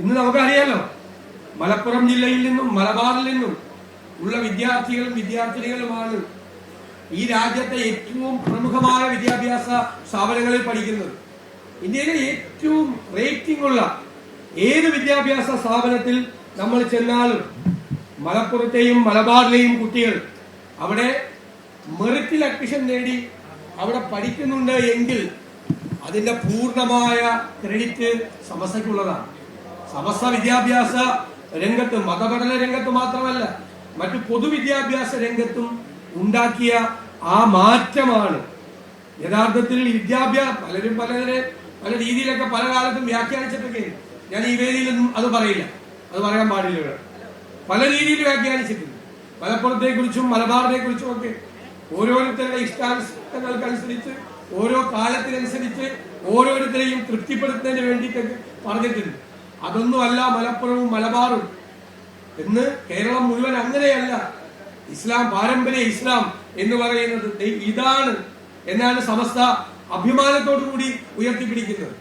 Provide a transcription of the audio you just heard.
ഇന്ന് നമുക്കറിയാലോ, മലപ്പുറം ജില്ലയിൽ നിന്നും മലബാറിൽ നിന്നും ഉള്ള വിദ്യാർത്ഥികളും വിദ്യാർത്ഥിനികളുമാണ് ഈ രാജ്യത്തെ ഏറ്റവും പ്രമുഖമായ വിദ്യാഭ്യാസ സ്ഥാപനങ്ങളിൽ പഠിക്കുന്നത്. ഇന്ത്യയിലെ ഏറ്റവും റേറ്റിംഗ് ഉള്ള ഏത് വിദ്യാഭ്യാസ സ്ഥാപനത്തിൽ നമ്മൾ ചെന്നാലും മലപ്പുറത്തെയും മലബാറിലെയും കുട്ടികൾ അവിടെ മെറിറ്റിൽ അഡ്മിഷൻ നേടി അവിടെ പഠിക്കുന്നുണ്ട് എങ്കിൽ അതിന്റെ പൂർണ്ണമായ ക്രെഡിറ്റ് സമസ്തയ്ക്കുള്ളതാണ്. സമസ്ത വിദ്യാഭ്യാസ രംഗത്ത്, മതപഠന രംഗത്ത് മാത്രമല്ല മറ്റു പൊതുവിദ്യാഭ്യാസ രംഗത്തും ഉണ്ടാക്കിയ ആ മാറ്റമാണ് യഥാർത്ഥത്തിൽ പലരും പല രീതിയിലൊക്കെ പല കാലത്തും വ്യാഖ്യാനിച്ചിട്ടൊക്കെ. ഞാൻ ഈ വേദിയിലൊന്നും അത് പറയില്ല, അത് പറയാൻ പാടില്ല. ഇവിടെ പല രീതിയിൽ വ്യാഖ്യാനിച്ചിട്ടുണ്ട്. മലപ്പുറത്തെ കുറിച്ചും മലബാറിനെ കുറിച്ചും ഒക്കെ ഓരോരുത്തരുടെ ഇഷ്ടാനിഷ്ടങ്ങൾക്കനുസരിച്ച് ഓരോ കാലത്തിനനുസരിച്ച് ഓരോരുത്തരെയും തൃപ്തിപ്പെടുത്തുന്നതിന് വേണ്ടിയിട്ടൊക്കെ പറഞ്ഞിട്ടുണ്ട്. അതൊന്നുമല്ല മലപ്പുറവും മലബാറും എന്ന് കേരളം മുഴുവൻ അങ്ങനെയല്ല. ഇസ്ലാം, പാരമ്പര്യ ഇസ്ലാം എന്ന് പറയുന്നത് ഇതാണ് എന്നാണ് സമസ്ത അഭിമാനത്തോടു കൂടി ഉയർത്തിപ്പിടിക്കുന്നത്.